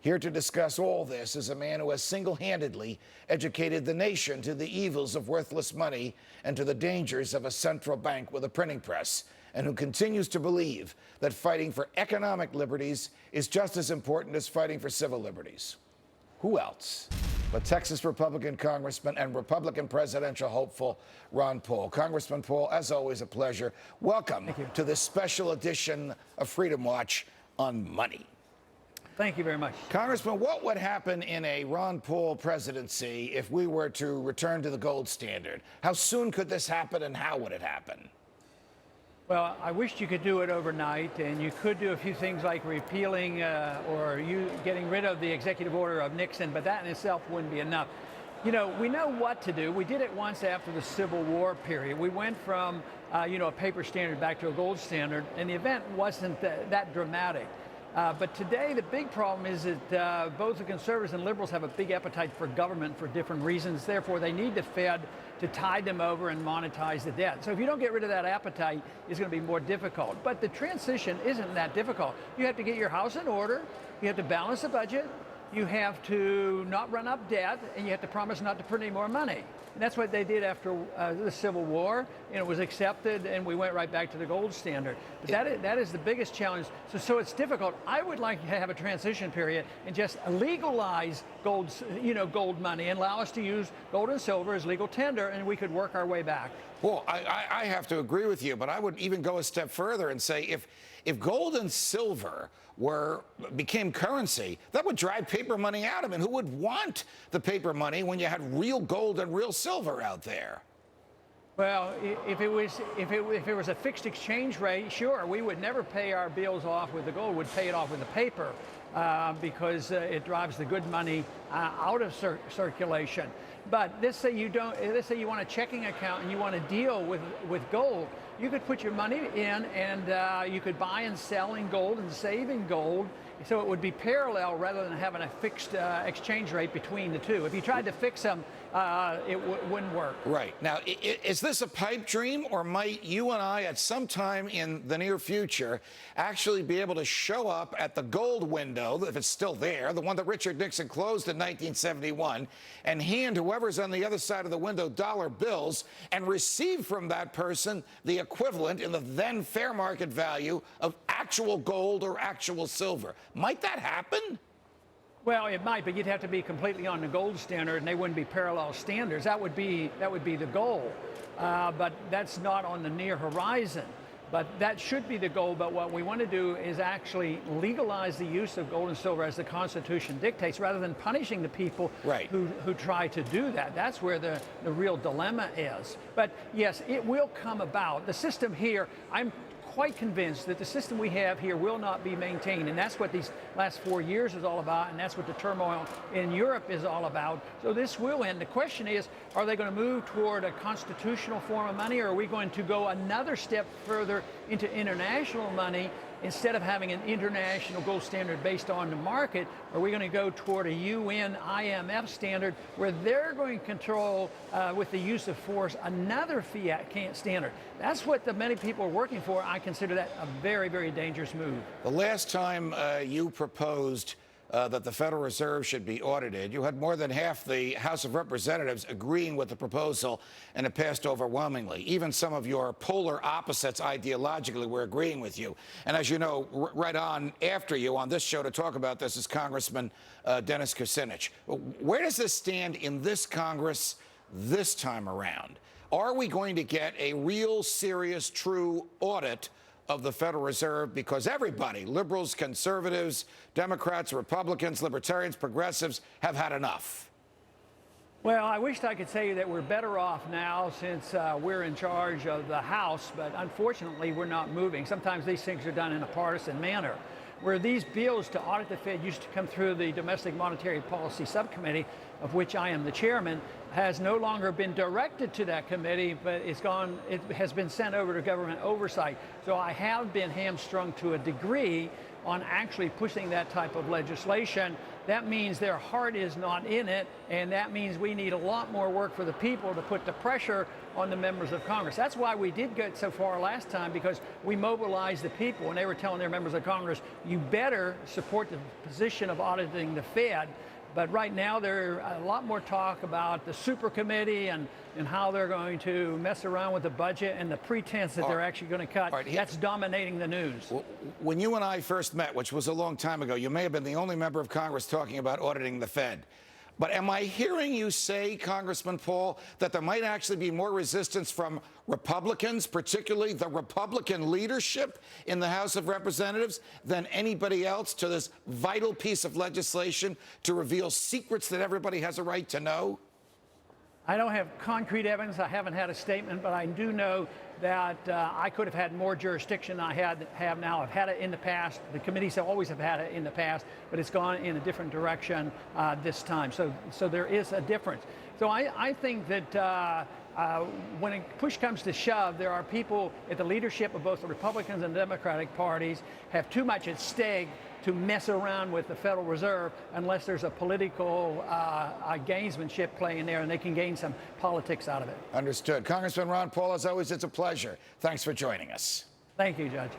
Here to discuss all this is a man who has single-handedly educated the nation to the evils of worthless money and to the dangers of a central bank with a printing press, and who continues to believe that fighting for economic liberties is just as important as fighting for civil liberties. Who else but Texas Republican Congressman and Republican presidential hopeful Ron Paul. Congressman Paul, as always, a pleasure. Welcome to this special edition of Freedom Watch on money. Thank you very much. Congressman, what would happen in a Ron Paul presidency if we were to return to the gold standard? How soon could this happen, and how would it happen? Well, I wished you could do it overnight, and you could do a few things like repealing or getting rid of the executive order of Nixon, but that in itself wouldn't be enough. You know, we know what to do. We did it once after the Civil War period. We went from, a paper standard back to a gold standard, and the event wasn't that dramatic. But today, the big problem is that both the conservatives and liberals have a big appetite for government for different reasons. Therefore, they need the Fed to tide them over and monetize the debt. So if you don't get rid of that appetite, it's going to be more difficult. But the transition isn't that difficult. You have to get your house in order. You have to balance the budget. You have to not run up debt, and you have to promise not to print any more money. And that's what they did after the Civil War, and it was accepted, and we went right back to the gold standard. But that is the biggest challenge. So it's difficult. I would like to have a transition period and just legalize gold money and allow us to use gold and silver as legal tender, and we could work our way back. Well, I have to agree with you, but I would even go a step further and say if gold and silver became currency, that would drive paper money out. I mean, who would want the paper money when you had real gold and real silver out there? Well, if it was a fixed exchange rate, sure, we would never pay our bills off with the gold. We'd pay it off with the paper because it drives the good money out of circulation. But let's say you want a checking account and you want to deal with gold. You could put your money in, and you could buy and sell in gold and save in gold. So it would be parallel rather than having a fixed exchange rate between the two. If you tried to fix them, it wouldn't work. Right. Now, is this a pipe dream, or might you and I at some time in the near future actually be able to show up at the gold window, if it's still there, the one that Richard Nixon closed in 1971, and hand whoever's on the other side of the window dollar bills and receive from that person the equivalent in the then fair market value of actual gold or actual silver? Might that happen? Well, it might, but you'd have to be completely on the gold standard, and they wouldn't be parallel standards. That would be the goal, but that's not on the near horizon. But that should be the goal. But what we want to do is actually legalize the use of gold and silver as the Constitution dictates, rather than punishing the people who try to do that. That's where the real dilemma is. But yes, it will come about. The system here, I'm quite convinced that the system we have here will not be maintained, and that's what these last 4 years is all about, and that's what the turmoil in Europe is all about. So this will end. The question is, are they going to move toward a constitutional form of money, or are we going to go another step further into international money? Instead of having an international gold standard based on the market, are we going to go toward a UN, IMF standard where they're going to control, with the use of force, another fiat standard? That's what the many people are working for. I consider that a very, very dangerous move. The last time you proposed that the Federal Reserve should be audited, you had more than half the House of Representatives agreeing with the proposal, and it passed overwhelmingly. Even some of your polar opposites ideologically were agreeing with you. And as you know, right on after you on this show to talk about this is Congressman Dennis Kucinich. Where does this stand in this Congress this time around? Are we going to get a real, serious, true audit of the Federal Reserve? Because everybody, liberals, conservatives, Democrats, Republicans, libertarians, progressives, have had enough. Well, I wished I could say that we're better off now since we're in charge of the House, but unfortunately we're not moving. Sometimes these things are done in a partisan manner. Where these bills to audit the Fed used to come through the Domestic Monetary Policy Subcommittee, of which I am the chairman, has no longer been directed to that committee, but it has been sent over to government oversight. So I have been hamstrung to a degree on actually pushing that type of legislation. That means their heart is not in it, and that means we need a lot more work for the people to put the pressure on the members of Congress. That's why we did get so far last time, because we mobilized the people, and they were telling their members of Congress, you better support the position of auditing the Fed. But right now, there's a lot more talk about the super committee and how they're going to mess around with the budget and the pretense that they're actually going to cut. That's dominating the news. When you and I first met, which was a long time ago, you may have been the only member of Congress talking about auditing the Fed. But am I hearing you say, Congressman Paul, that there might actually be more resistance from Republicans, particularly the Republican leadership in the House of Representatives, than anybody else to this vital piece of legislation to reveal secrets that everybody has a right to know? I don't have concrete evidence. I haven't had a statement, but I do know that I could have had more jurisdiction than I have now. I've had it in the past. The committees always have had it in the past, but it's gone in a different direction this time. So there is a difference. So I think that when push comes to shove, there are people at the leadership of both the Republicans and Democratic parties have too much at stake to mess around with the Federal Reserve unless there's a political gamesmanship playing there and they can gain some politics out of it. Understood. Congressman Ron Paul, as always, it's a pleasure. Thanks for joining us. Thank you, Judge.